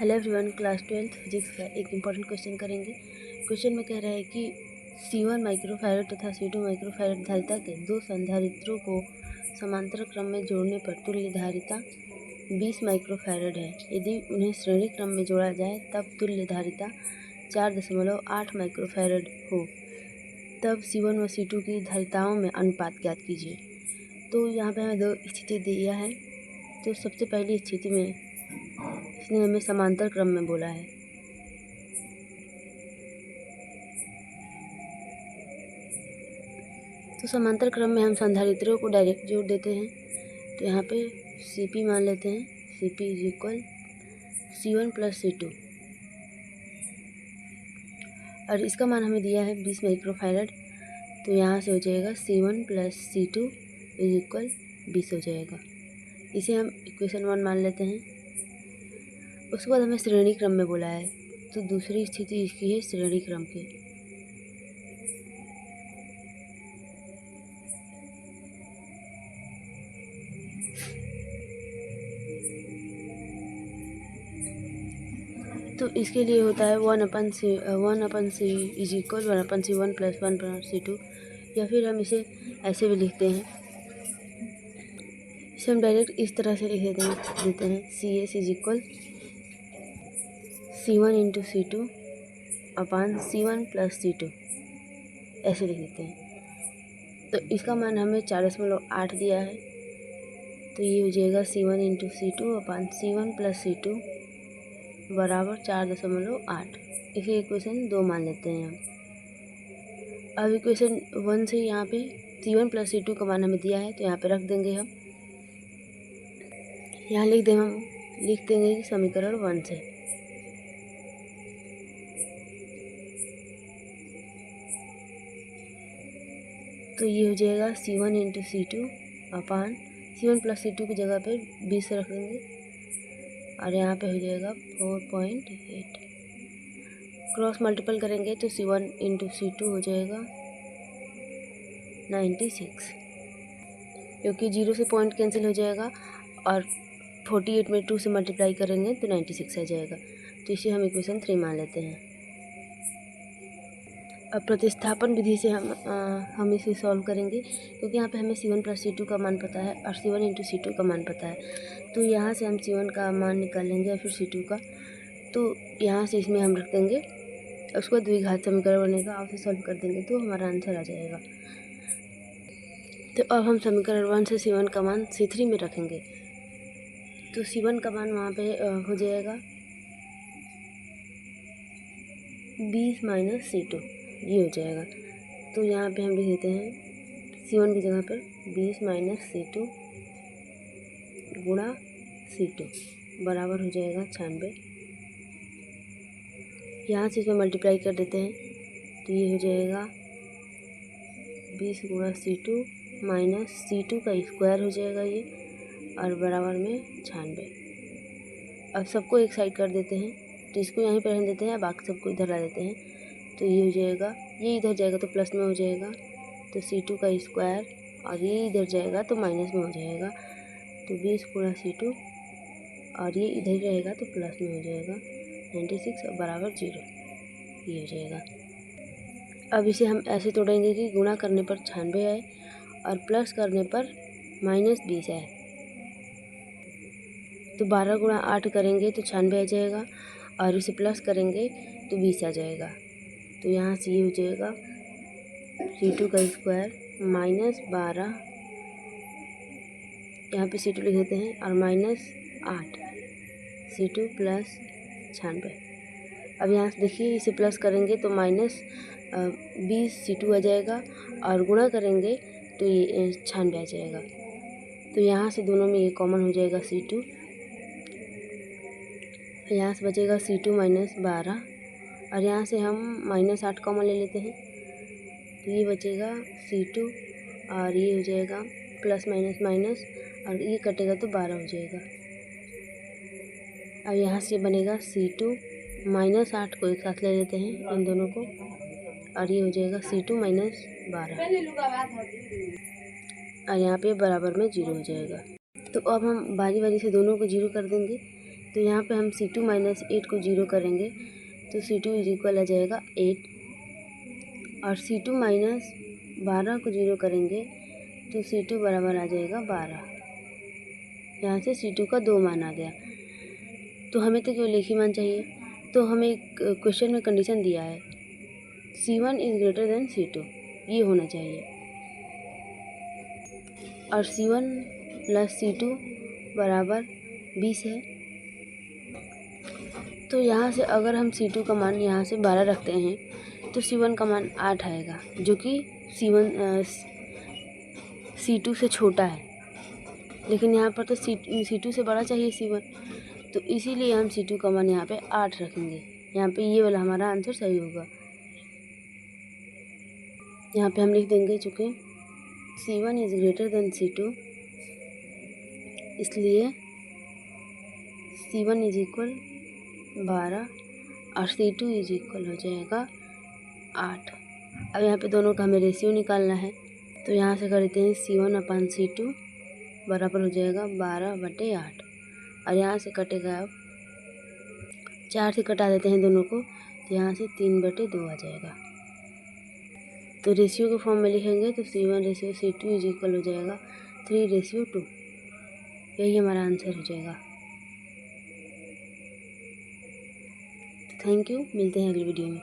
Hello everyone, class 12 physics का एक important question करेंगे। क्वेश्चन में कह रहा है कि C1 माइक्रोफैरड तथा C2 माइक्रोफैरड धारिता के दो संधारित्रों को समांतर क्रम में जोड़ने पर तुल्य धारिता 20 माइक्रोफैरड है। यदि उन्हें श्रेणी क्रम में जोड़ा जाए तब तुल्य धारिता 4.8 माइक्रोफैरड हो। तब C1 व C2 की धारिताओं में अनुपात ज्ञात कीजिए। तो यहाँ पे हमें दो स्थिति दिया है। तो सबसे पहली स्थिति में इसने हमें समांतर क्रम में बोला है। तो समांतर क्रम में हम संधारित्रों को डायरेक्ट जोड़ देते हैं। तो यहाँ पे Cp मान लेते हैं, Cp is equal C1 plus C2 और इसका मान हमें दिया है 20 माइक्रोफैरड। तो यहाँ से हो जाएगा C1 plus C2 is equal 20 हो जाएगा। इसे हम इक्वेशन 1 मान लेते हैं। उसके बाद हमें श्रेणी क्रम में बोला है, तो दूसरी स्थिति इसकी है श्रेणी क्रम की। तो इसके लिए होता है 1/c is equal 1/c1 plus 1/c2, या फिर हम इसे ऐसे भी लिखते हैं। इसे हम डायरेक्ट इस तरह से लिख देते हैं CS is equal C1 into C2 upon C1 plus C2, ऐसे लिख देते हैं। तो इसका मान हमें 4.8 दिया है। तो ये हो जाएगा C1 इंटू C2 अपान C1 प्लस C2 बराबर 4.8। इसे इक्वेशन 2 मान लेते हैं हम। अब इक्वेशन 1 से यहाँ पे C1 प्लस C2 का मान हमें दिया है, तो यहाँ पे रख देंगे हम। यहाँ लिख देंगे कि समीकरण 1 से। तो ये हो जाएगा C1 इंटू C2 अपान C1 प्लस C2 की जगह पे 20 रख देंगे और यहाँ पे हो जाएगा 4.8। क्रॉस मल्टीपल करेंगे तो C1 इंटू C2 हो जाएगा 96, क्योंकि 0 से पॉइंट कैंसिल हो जाएगा और 48 में 2 से मल्टीप्लाई करेंगे तो 96 आ जाएगा। तो इसे हम इक्वेशन 3 मान लेते हैं। अब प्रतिस्थापन विधि से हम इसे सॉल्व करेंगे, क्योंकि यहाँ पे हमें C1 प्लस C2 का मान पता है और C1 इंटू C2 का मान पता है। तो यहाँ से हम C1 का मान निकाल लेंगे या फिर C2 का। तो यहाँ से इसमें हम रख देंगे, उसको द्विघात समीकरण बनेगा और उसे सॉल्व कर देंगे तो हमारा आंसर आ जाएगा। तो अब हम समीकरण 1 से C1 का मान C3 में रखेंगे। तो C1 का मान वहाँ पे हो जाएगा 20 माइनस C2, ये हो जाएगा। तो यहाँ पे हम लिख देते हैं C1 की जगह पर 20 माइनस C2 गुणा C2 बराबर हो जाएगा 96। यहाँ से इसमें मल्टीप्लाई कर देते हैं तो ये हो जाएगा 20 गुणा C2 माइनस C2 का स्क्वायर हो जाएगा ये, और बराबर में 96। अब सबको एक साइड कर देते हैं, तो इसको यहीं पर रहने देते हैं, बाकी सबको इधर ला देते हैं। तो ये हो जाएगा, ये इधर जाएगा तो प्लस में हो जाएगा, तो C2 का स्क्वायर, और ये इधर जाएगा तो माइनस में हो जाएगा। तो 20 गुणा C2 और ये इधर रहेगा तो प्लस में हो जाएगा 96 और बराबर 0, ये हो जाएगा। अब इसे हम ऐसे तोड़ेंगे कि गुणा करने पर 96 आए और प्लस करने पर -20 आए। तो 12 गुणा 8 करेंगे तो 96 आ जाएगा और इसे प्लस करेंगे तो 20 आ जाएगा। तो यहाँ से ये हो जाएगा C2 का स्क्वायर -12, यहाँ पे C2 लिख देते हैं, और -8 C2 प्लस 96। अब यहाँ से देखिए इसे प्लस करेंगे तो -20 C2 आ जाएगा और गुणा करेंगे तो ये 96 आ जाएगा। तो यहाँ से दोनों में ये कॉमन हो जाएगा C2, यहाँ से बचेगा C2 -12 और यहाँ से हम -8 कॉमन ले लेते हैं, तो ये बचेगा C2 और ये हो जाएगा प्लस माइनस माइनस, और ये कटेगा तो 12 हो जाएगा। अब यहाँ से बनेगा C2 -8 को एक साथ ले लेते हैं इन दोनों को, और ये हो जाएगा C2 -12 और यहाँ पे बराबर में 0 हो जाएगा। तो अब हम बारी बारी से दोनों को 0 कर देंगे। तो यहाँ पे हम C2 माइनस 8 को 0 करेंगे तो C2 इज इक्वल आ जाएगा 8, और C2 माइनस 12 को 0 करेंगे तो C2 बराबर आ जाएगा 12। यहाँ से C2 का 2 मान आ गया। तो हमें तो केवल एक ही मान चाहिए, तो हमें क्वेश्चन में कंडीशन दिया है C1 is greater than C2, ये होना चाहिए, और C1 प्लस C2 बराबर 20 है। तो यहाँ से अगर हम C2 का मान यहाँ से 12 रखते हैं तो C1 का मान 8 आएगा, जो कि C2 से छोटा है, लेकिन यहाँ पर तो C2 से बड़ा चाहिए C1, तो इसीलिए हम C2 का मान यहाँ पे 8 रखेंगे। यहाँ पे ये वाला हमारा आंसर सही होगा। यहाँ पे हम लिख देंगे चूँकि C1 is greater than C2, इसलिए C1 इज इक्वल 12 और C2 इज इक्वल हो जाएगा 8। अब यहाँ पे दोनों का हमें रेशियो निकालना है, तो यहाँ से करते हैं C1 अपन C2 बराबर हो जाएगा 12/8, और यहाँ से कटेगा, अब 4 से कटा देते हैं दोनों को, तो यहाँ से 3/2 आ जाएगा। तो रेशियो के फॉर्म में लिखेंगे तो C1 ratio C2 is equal हो जाएगा 3/2। यही हमारा आंसर हो जाएगा। थैंक यू, मिलते हैं अगली वीडियो में।